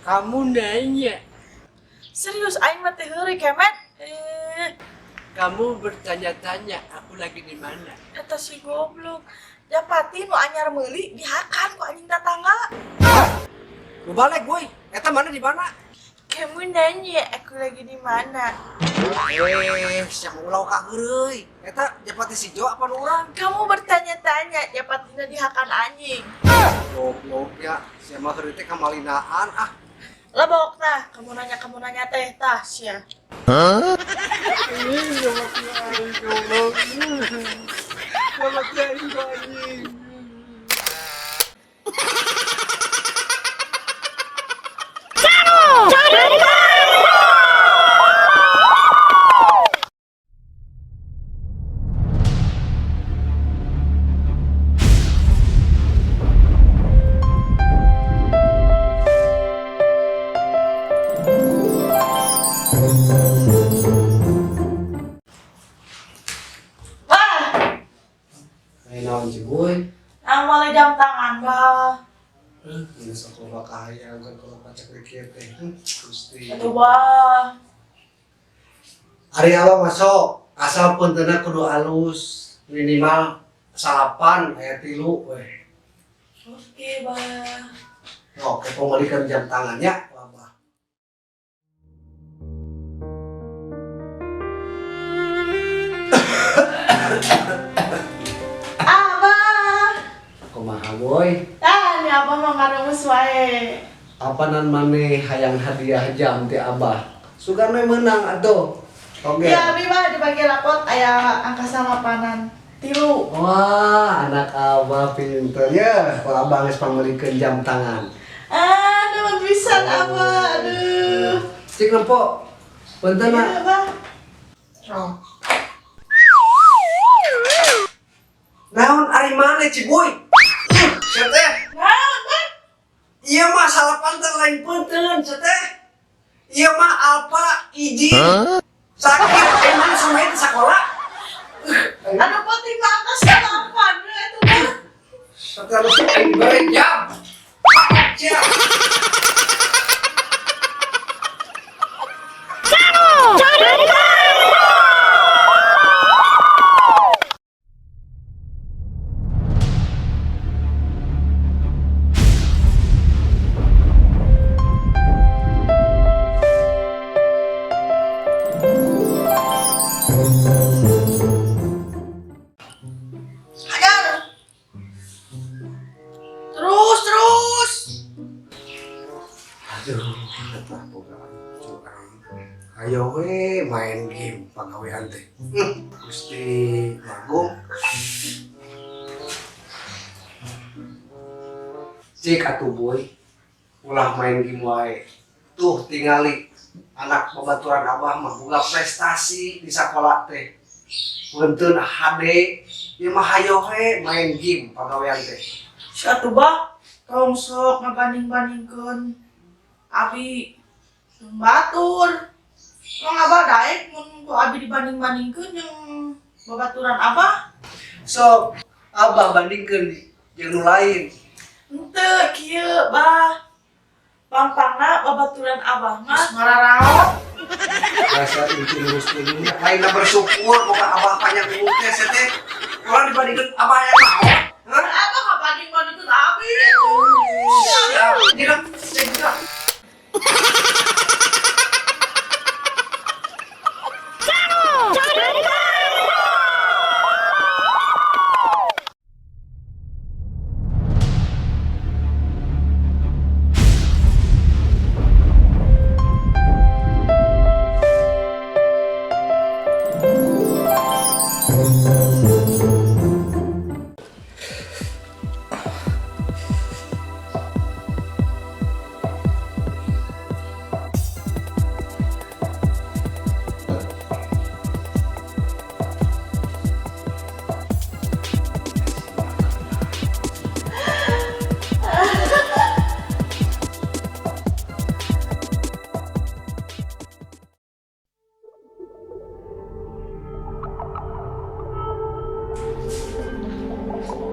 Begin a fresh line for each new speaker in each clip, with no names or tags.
Kamu nanya.
Serius aing mah teh heureuy kemet.
Kamu bertanya-tanya aku lagi di mana.
Eta si goblok. Japati nu anyar meuli dihakan ku anjing tetangga.
Lu balik boy. Eta mana di mana?
Kamu nanya aku lagi di mana?
Siang ulau kageureuy. Eta japati si Jo apa nu urang?
Kamu bertanya-tanya Japatina dihakan anjing.
Goblok ya. Sia mah heureuy teh kamalinaan ah.
Lah bawok tah, kamu nanya teh tah sia.
Naon sih boy?
Mulai jam tangan bah.
Ini sekolah kaya kan kalau pacak dikit teh. Gusti.
Atuh bah.
Ari awak masuk asal puntenna kudu alus minimal salapan aya 3 weh.
Oke bah.
Oke, pembalikan jam tangannya Abah.
Abah.
Kumaha boy?
Tah, ni abah mah ngaremes wae.
Apanan maneh hayang hadiah jam ti Abah? Sugana menang atuh. Oke.
Ya, abi mah dibagi rapot aya angka salapanan. 3.
Wah, anak Abah pinter ya. Kalau Abah geus pamulikeun jam tangan.
Aduh, bisa abah. Aduh.
Cik lempo. Punten
Iya,
na.
abah. Oh.
Naon ari maneh Cik boy? Sia teh.
Nah, abah.
Iya mah salapan teh lain punten, sia teh. Iya mah apa izin. Sakit emang sama itu sekolah.
Aduh, penting banget salapan itu mah.
Setelah itu berjam. Siap.
Hajar. Terus.
Aduh, betah boga curang. Ayo we main game pagawean teh. Gusti Agung. Cik atuh boy. Ulah main game wae. Tuh tingali anak babaturan Abah mah boga prestasi di sekolah teh. Punten HD, ieu mah hayo we main game pagawean teh.
Si atuh bah, tong sok ngabanding-bandingkeun abi jeung batur. Mang abah daek mun ku abi dibanding-bandingkeun jeung babaturan abah.
So, Abah bandingkeun jeung nu lain.
Henteu kieu bah. Pangpangna babaturan abah mah ngararaot.
Rasa itu lurus dulunya. Lainnya bersyukur boga Abah panjang umur teh sia teh. Kalau dibandingkeun Abah yang naon?
Mun abah ngabanding-bandingkeun abi.
Ya, ini kan saya juga.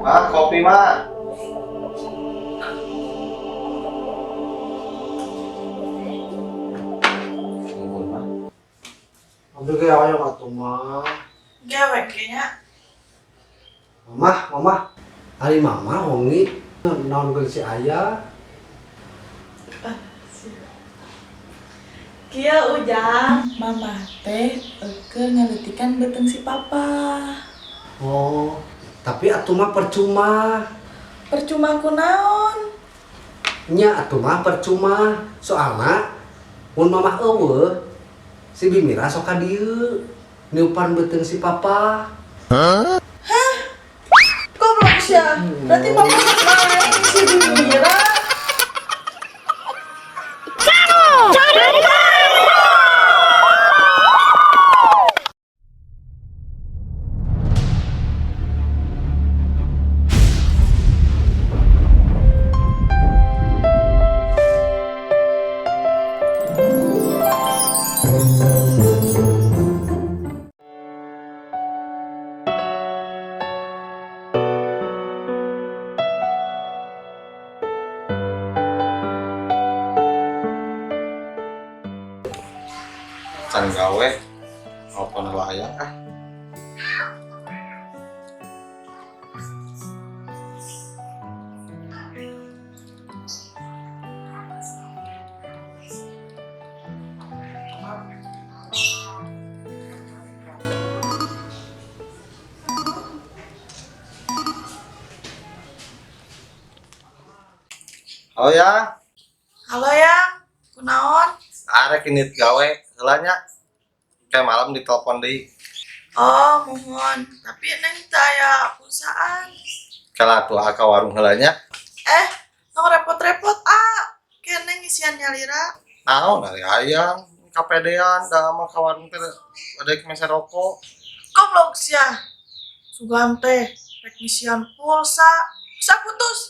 Ah, kopi mah.
Tapi kayak ayo atuh mah.
Gewek kayaknya.
Mama, hari mama hongi naon geus si Ayah.
Kia Ujang, mama teh ngeletikan beteng si papa.
Oh, tapi atuh mah percuma.
Percuma kunaon?
Nya atuh mah percuma. Soalna mun mama eueuh si Bimira sok ka dieu niupan beteng si papa.
Goblok sia. Berarti papa main si Bimira.
Can gawe maupun layak ah. Halo ya,
Halo ya, kunaon?
arek ini gawe helanya kayak malam ditelepon deui.
Oh, mohon. Tapi neng saya perusahaan.
Kala atuh aka warung helanya.
Nong repot-repot kayak neng isian nyalira.
Naon ari ayam kapedean da mah ka warung teh ada kemeser rokok.
Goblok sia. Sugam teh rek ngisian pulsa. Bisa putus.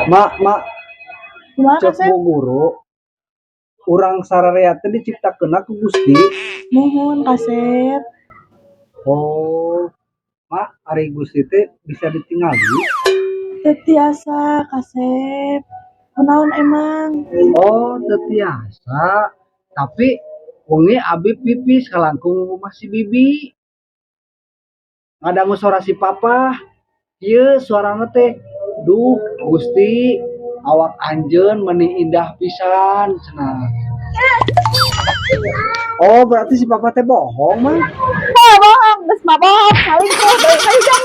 Mak,
Kumaha
cek
Kasep?
bu guru. Urang sararea teh diciptakeunna ku Gusti.
Nuhun Kasep.
Oh, mak, ari Gusti teh bisa ditingali.
Teu tiasa Kasep. Kunaon emang?
Oh, teu tiasa. Tapi wengi abi pipis kalangkung rumah si Bibi. Ngadangu suara si papa. Ieu suarana teh, duh Gusti, awak anjeun meuni indah pisan cenah. Oh, berarti si papa teh bohong mah.
Oh, bohong, geus mah bohong. Saling tuh, dari jam